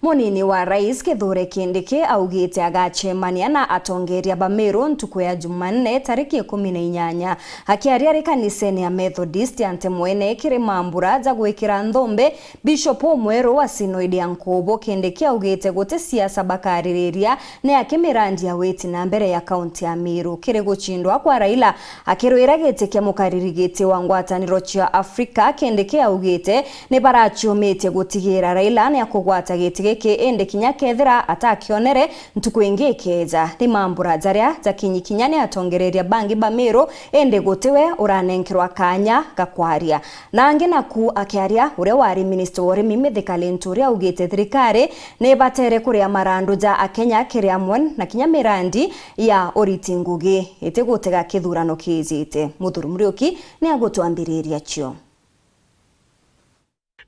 Munini wa rais Kithure Kindiki augite agachemania na atongeria ba Meru ntuku ya Jumanne tariki 18 akiaria ri kaniseni ya Methodist ante mwene kiri mambura za gwikira nthombe Bishop Omweru wa Synod ya Nkubu. Kindiki augite gute siasa bakaririria ne akimirandi ya weti na mbere ya kaunti ya Meru kiri guchindwa kwa Raila akirwira gite kya mukaririgite wa ngwataniro cia Afrika. Kindiki augite ni barachomete gutigira Raila ne akugwata gite ende kinya kethira atakionere ntuku ingi keza ni mambura zaria za kinyikinyane atongereria bangi ba Meru ende gotewe uranenkirwa kanya gakwaria nange naku akiaria uria wari minister wa urimi Mithika Linturi augite thirikari ne batere kuria marandu za akenya kiriamwen na kinya mirandi ya oriti ngugi ite gutega kithurano kizite. Muthuri Muriuki ni agutwambiriria cio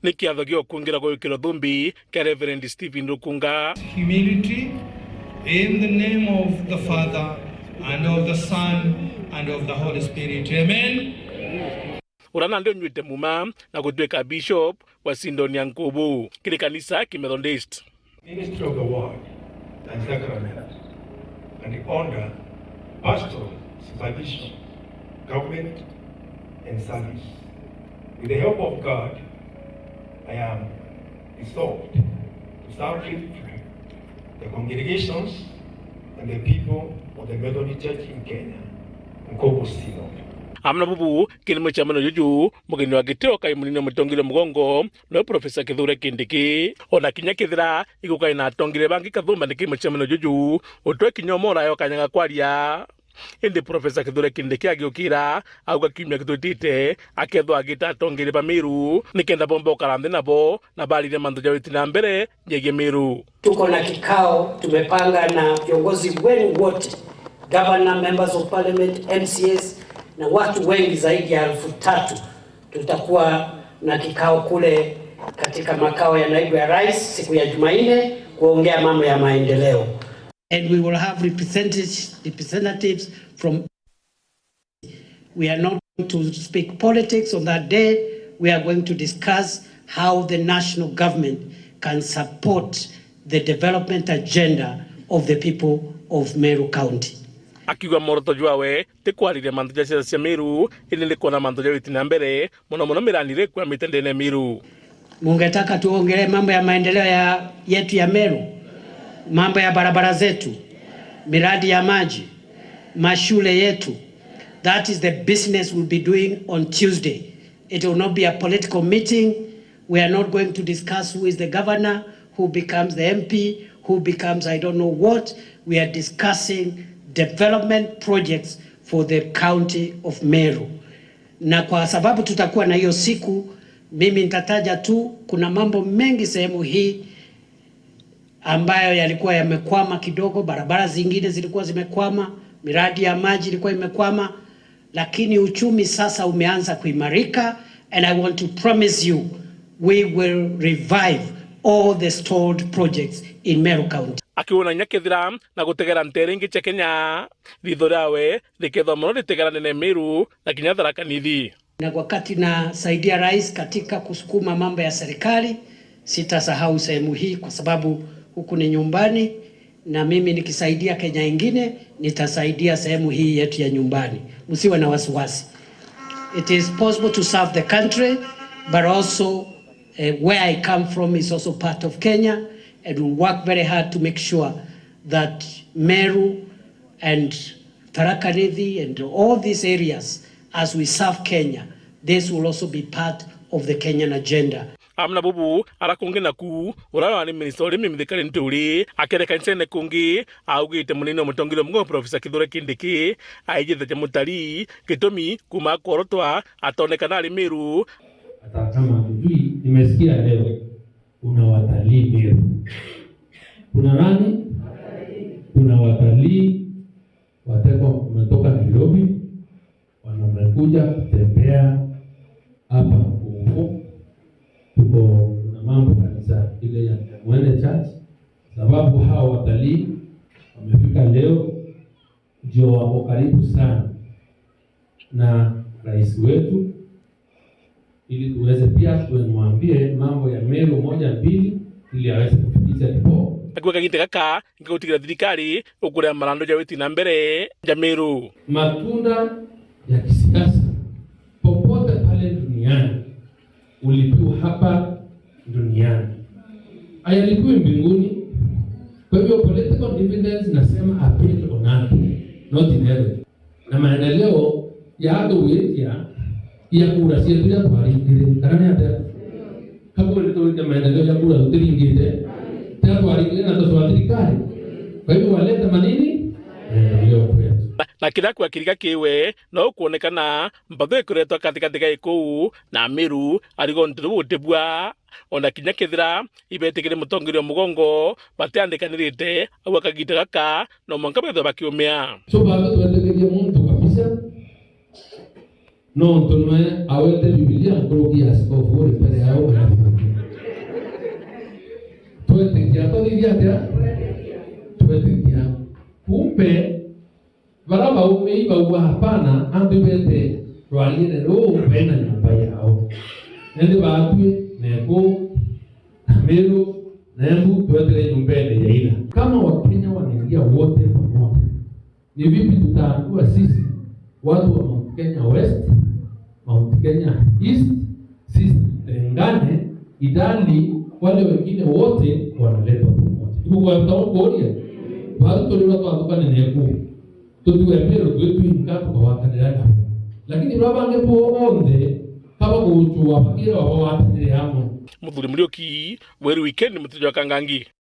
ni kiatho gyo kungira gwikira thumbi ke Reverend Stephen Rukunga. Humility in the name of the Father and of the Son and of the Holy Spirit. Amen. Urana ndio nywite muma na gutweka Bishop wa Synod ya Nkubu kile kanisa ki Methodist. Ministry of the Word and Sacrament and the honor, pastoral supervision, government and service. With the help of God, I am resolved to serve faithfully the congregations and the people of the Methodist Church in Kenya, Nkubu Synod. Amna bubu kilimo cha mano juju mugeni wa giteo kai munino mutongile mugongo no Professor Kithure Kindiki ona kinya kithira igukai na atongile bangi kathumba ni kilimo cha mano juju otwe kinyomora yo kanyanga kwaria indi Professor Kithure Kindiki agiukira auga kimya kitutite aketho agita atongile ba Meru nikenda bomba ukarambe nabo na bali ile manzo jawiti na mbere jege Meru. Tuko na kikao tumepanga na viongozi wengi wote, governor, members of parliament, MCAs na watu wengi zaidi ya 3,000. Tutakuwa na kikao kule katika makao ya naibu ya rais siku ya Jumanne kuongea mambo ya maendeleo. And we will have representatives from. We are not going to speak politics on that day. We are going to discuss how the national government can support the development agenda of the people of Meru County. Akiwa moroto juawe tekwalire mantoja cia Meru ile kona mantoja witina mbere mono miranire kwa mitendene Meru. Mungetaka tuongelee mambo ya maendeleo yetu ya Meru, mambo ya barabara zetu, miradi ya maji, mashule yetu. That is the business we'll be doing on Tuesday. It will not be a political meeting. We are not going to discuss who is the governor, who becomes the MP, who becomes I don't know what. We are discussing development projects for the county of Meru. Na kwa sababu tutakuwa na hiyo siku, mimi nitataja tu kuna mambo mengi sehemu hii ambayo yalikuwa yamekwama kidogo. Barabara zingine zilikuwa zimekwama, miradi ya maji ilikuwa imekwama, lakini uchumi sasa umeanza kuimarika, and I want to promise you we will revive all the stalled projects in Meru County. Akiona nyakethira na gutegera nteringi cha Kenya thithorawe liketho mono litegera nene Meru na kinya Tharaka Nithi. Na wakati na saidia rais katika kusukuma mambo ya serikali, sitasahau sehemu hii kwa sababu huku ni nyumbani, na mimi nikisaidia Kenya ingine nitasaidia sehemu hii yetu ya nyumbani. Msiwe na wasiwasi. It is possible to serve the country, but also where I come from is also part of Kenya, and we'll work very hard to make sure that Meru and Tharaka Nithi and all these areas, as we serve Kenya, this will also be part of the Kenyan agenda. Amna bubu arakungi naku urawa ni minister urimi Mithika Linturi akereka nsene kungi augite munino mutongile mgo Professor Kithure Kindiki aijithe mutari gitumi kuma korotwa atonekana ari Meru. Hata kama mjui, nimesikia leo kuna watalii Meru. Kuna nani? Kuna watalii wametoka Nairobi, wanakuja kutembea hapa huko. Tuko na mambo kanisa ile ya Mwene Church, sababu hao watalii wamefika leo, ndio wako karibu sana na rais wetu, ili tuweze pia tuemwambie mambo ya Meru 1 2 ili aweze kufikisha kupitia tipo Akiwa kagite kaka ngikutikira thirikari ukuria marando ja witi na mbere Jamiru. Matunda ya kisiasa popote pale duniani ulipiwa hapa duniani, hayalipiwi mbinguni. Kwa hivyo political dividends nasema appeal on earth, not in heaven. Na maendeleo ya adowetia ya kura sietu ya twaringire kana ni ate kabo lito maendeleo ya kura utiringire tena twaringire na twathirikari. Kwa hivyo waleta manini maendeleo kwetu na kila kwa kirika kiwe no kuonekana mpatho ikuretwa katikati ga ikou na Meru arigo ntiru utebua ona kinya kithira ibetikire mutongirio mugongo batiandikanirite au akagita gaka no mwanka betho bakiumia so bado twetekeria muntu kabisa no ntonwe awete Biblia ngorogia askofu uri pale yao twetekia twetekia kumbe baraba umeiba uwa hapana andu bete rwalire ro bena nyumba yao nende batwe nebo Meru nembu tuwetere nyumbene ya ila. Kama Wakenya wanaingia wote pamoja, ni vipi tutakuwa sisi watu wa Mount Kenya West, Mount Kenya East, sisi tengane idali wale wengine wote wanaletwa pamoja. Ibu kwa mtaongoria watu tuliwa tuwazukane neku tutuwe Meru tuwetu ingato kwa wakanirana, lakini baba ngepo onde kama kuchua pakira wa watanire hamo. Muthuri Muriuki Weru Weekend Mutijwa Kangangi.